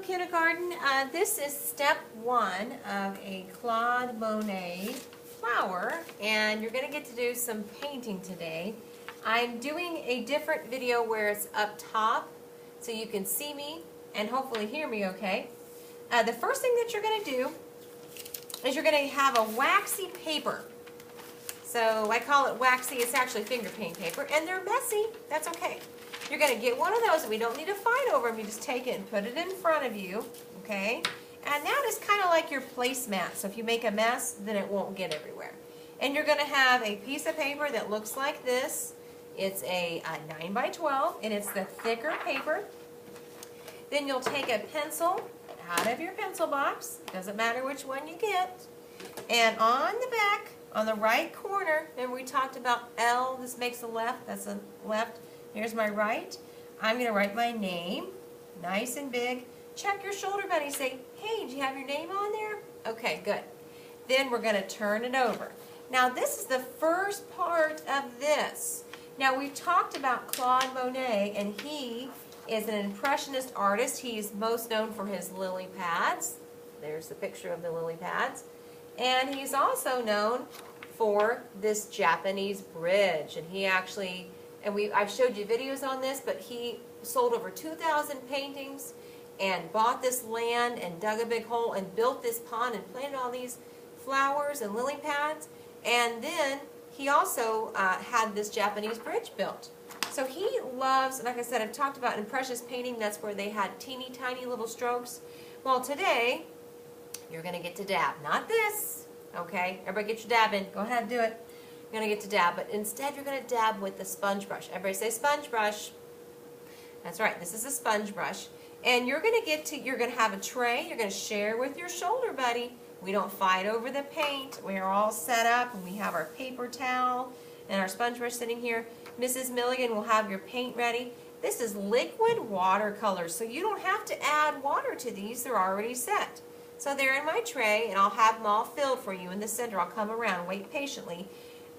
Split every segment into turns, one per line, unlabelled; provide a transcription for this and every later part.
kindergarten. This is step 1 of a Claude Monet flower, and you're going to get to do some painting today. I'm doing a different video where it's up top so you can see me and hopefully hear me okay. The first thing that you're going to do is you're going to have a waxy paper. So I call it waxy, it's actually finger paint paper, and they're messy, that's okay. You're going to get one of those, and we don't need to fight over them. You just take it and put it in front of you, okay? And that is kind of like your placemat. So if you make a mess, then it won't get everywhere. And you're going to have a piece of paper that looks like this. It's a 9 by 12, and it's the thicker paper. Then you'll take a pencil out of your pencil box. Doesn't matter which one you get. And on the back, on the right corner, remember we talked about L, this makes a left, that's a left. Here's my right. I'm going to write my name, nice and big. Check your shoulder buddy. Say, hey, do you have your name on there? Okay, good. Then we're going to turn it over. Now, this is the first part of this. Now, we've talked about Claude Monet, and he is an impressionist artist. He's most known for his lily pads. There's the picture of the lily pads. And he's also known for this Japanese bridge. And he actually... And I've showed you videos on this, but he sold over 2,000 paintings and bought this land and dug a big hole and built this pond and planted all these flowers and lily pads. And then he also had this Japanese bridge built. So he loves, like I said, I've talked about impressionist painting. That's where they had teeny tiny little strokes. Well, today you're going to get to dab. Not this, okay? Everybody get your dab in. Go ahead and do it. You're going to get to dab, but instead you're going to dab with the sponge brush. Everybody say sponge brush. That's right, this is a sponge brush. And you're going to have a tray you're going to share with your shoulder buddy. We don't fight over the paint. We are all set up, and we have our paper towel and our sponge brush sitting here. Mrs. Milligan will have your paint ready. This is liquid watercolors, so you don't have to add water to these. They're already set. So they're in my tray, and I'll have them all filled for you in the center. I'll come around, wait patiently.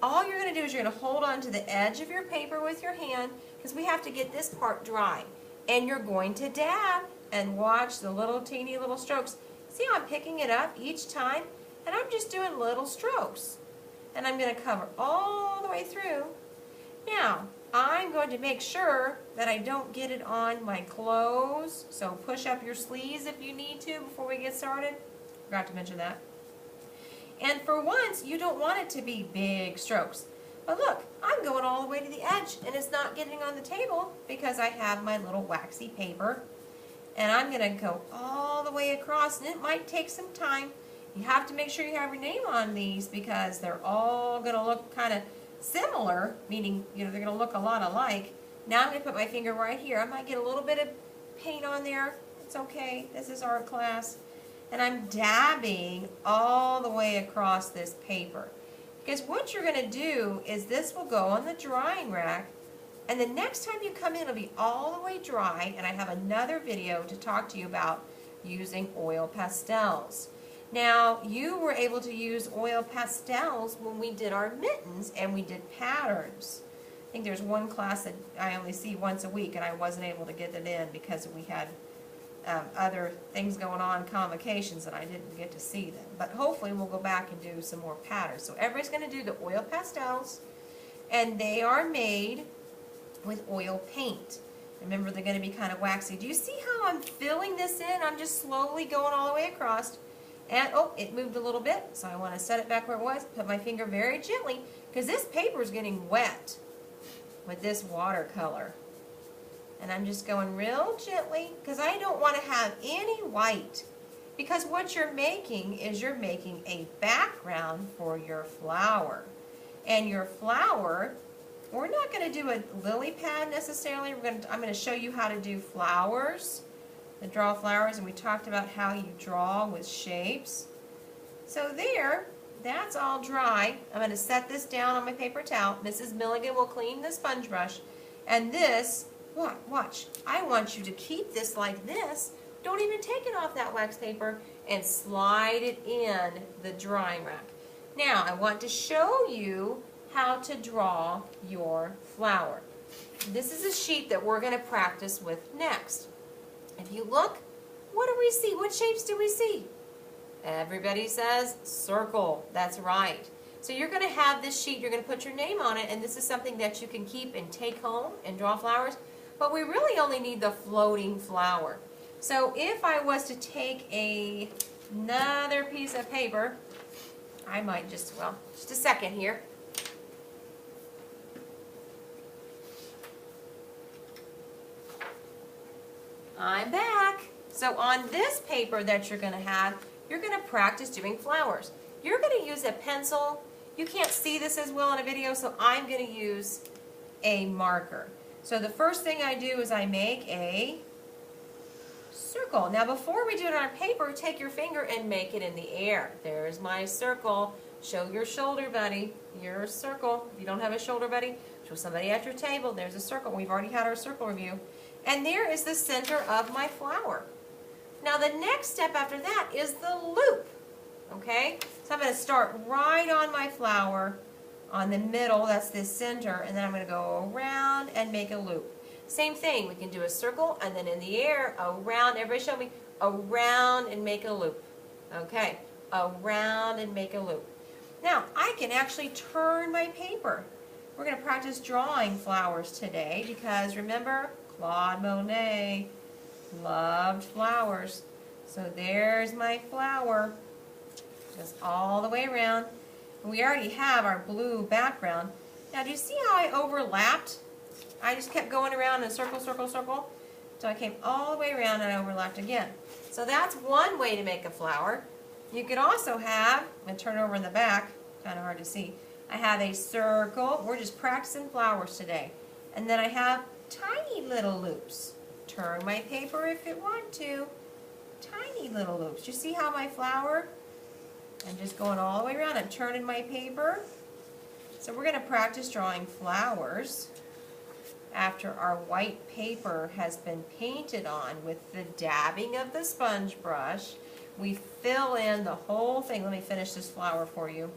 All you're going to do is you're going to hold on to the edge of your paper with your hand because we have to get this part dry. And you're going to dab and watch the little teeny little strokes. See how I'm picking it up each time? And I'm just doing little strokes. And I'm going to cover all the way through. Now, I'm going to make sure that I don't get it on my clothes. So push up your sleeves if you need to before we get started. Forgot to mention that. And for once, you don't want it to be big strokes. But look, I'm going all the way to the edge, and it's not getting on the table because I have my little waxy paper. And I'm going to go all the way across, and it might take some time. You have to make sure you have your name on these because they're all going to look kind of similar, meaning they're going to look a lot alike. Now I'm going to put my finger right here. I might get a little bit of paint on there. It's okay. This is art class. And I'm dabbing all the way across this paper. Because what you're going to do is this will go on the drying rack, and the next time you come in it'll be all the way dry, and I have another video to talk to you about using oil pastels. Now, you were able to use oil pastels when we did our mittens and we did patterns. I think there's one class that I only see once a week, and I wasn't able to get it in because we had other things going on, convocations, and I didn't get to see them. But hopefully we'll go back and do some more patterns. So everybody's going to do the oil pastels, and they are made with oil paint. Remember, they're going to be kind of waxy. Do you see how I'm filling this in? I'm just slowly going all the way across. And, oh, it moved a little bit, so I want to set it back where it was. Put my finger very gently, because this paper is getting wet with this watercolor. And I'm just going real gently because I don't want to have any white. Because what you're making is you're making a background for your flower. And your flower, we're not going to do a lily pad necessarily. I'm going to show you how to do flowers, to draw flowers. And we talked about how you draw with shapes. So there, that's all dry. I'm going to set this down on my paper towel. Mrs. Milligan will clean the sponge brush. And this... Watch. I want you to keep this like this. Don't even take it off that wax paper and slide it in the drying rack. Now, I want to show you how to draw your flower. This is a sheet that we're going to practice with next. If you look what do we see? What shapes do we see? Everybody says circle. That's right. So you're going to have this sheet, you're going to put your name on it, and this is something that you can keep and take home and draw flowers. But we really only need the floating flower. So if I was to take another piece of paper, I might just a second here. I'm back. So on this paper that you're going to have, you're going to practice doing flowers. You're going to use a pencil. You can't see this as well in a video, so I'm going to use a marker. So the first thing I do is I make a circle. Now before we do it on paper, take your finger and make it in the air. There's my circle. Show your shoulder buddy your circle. If you don't have a shoulder buddy, show somebody at your table. There's a circle. We've already had our circle review. And there is the center of my flower. Now the next step after that is the loop. Okay? So I'm going to start right on my flower on the middle, that's the center, and then I'm going to go around and make a loop. Same thing, we can do a circle and then in the air, around, everybody show me, around and make a loop. Okay, around and make a loop. Now, I can actually turn my paper. We're going to practice drawing flowers today because remember, Claude Monet loved flowers. So there's my flower, just all the way around. We already have our blue background. Now, do you see how I overlapped? I just kept going around in a circle, circle, circle. So I came all the way around and I overlapped again. So that's one way to make a flower. You could also have, I'm going to turn over in the back, kind of hard to see. I have a circle. We're just practicing flowers today. And then I have tiny little loops. Turn my paper if you want to. Tiny little loops. You see how my flower, I'm just going all the way around. I'm turning my paper. So we're going to practice drawing flowers after our white paper has been painted on with the dabbing of the sponge brush. We fill in the whole thing. Let me finish this flower for you.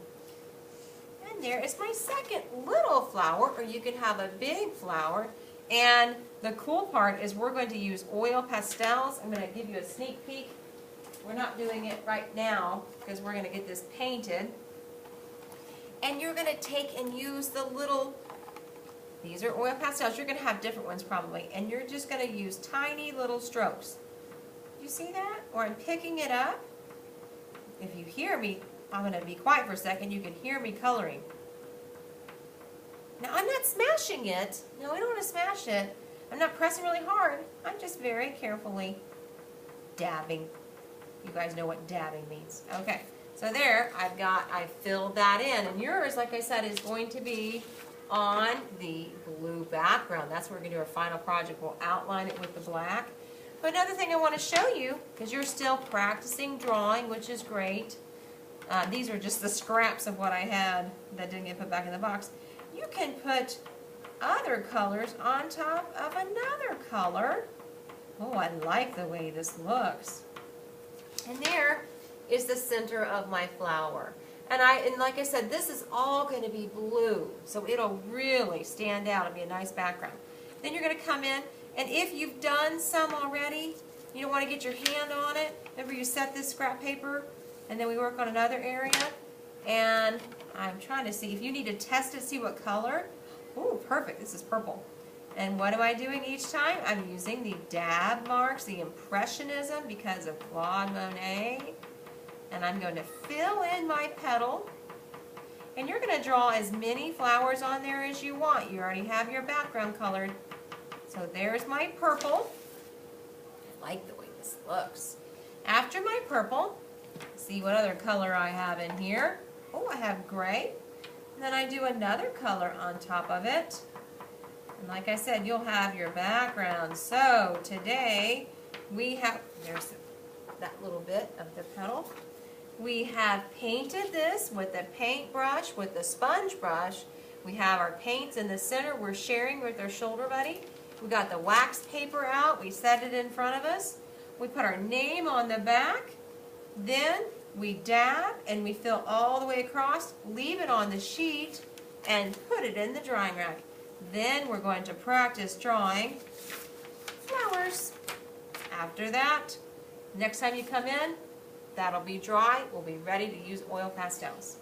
And there is my second little flower, or you can have a big flower. And the cool part is we're going to use oil pastels. I'm going to give you a sneak peek. We're not doing it right now because we're going to get this painted. And you're going to take and use the little, these are oil pastels. You're going to have different ones probably. And you're just going to use tiny little strokes. You see that? Or I'm picking it up. If you hear me, I'm going to be quiet for a second. You can hear me coloring. Now I'm not smashing it. No, I don't want to smash it. I'm not pressing really hard. I'm just very carefully dabbing. You guys know what dabbing means. Okay, so there I filled that in. And yours, like I said, is going to be on the blue background. That's where we're going to do our final project. We'll outline it with the black. But another thing I want to show you, because you're still practicing drawing, which is great. These are just the scraps of what I had that didn't get put back in the box. You can put other colors on top of another color. Oh, I like the way this looks. And there is the center of my flower. And like I said, this is all going to be blue, so it'll really stand out. It'll be a nice background. Then you're going to come in, and if you've done some already, you don't want to get your hand on it. Remember, you set this scrap paper, and then we work on another area. And I'm trying to see if you need to test it, see what color. Oh, perfect. This is purple. And what am I doing each time? I'm using the dab marks, the impressionism because of Claude Monet. And I'm going to fill in my petal. And you're going to draw as many flowers on there as you want. You already have your background colored. So there's my purple. I like the way this looks. After my purple, see what other color I have in here. Oh, I have gray. And then I do another color on top of it. And like I said, you'll have your background. So today we have, there's that little bit of the petal. We have painted this with a paintbrush, with the sponge brush. We have our paints in the center. We're sharing with our shoulder buddy. We got the wax paper out. We set it in front of us. We put our name on the back. Then we dab and we fill all the way across, leave it on the sheet, and put it in the drying rack. Then we're going to practice drawing flowers. After that, Next time you come in, that'll be dry. We'll be ready to use oil pastels.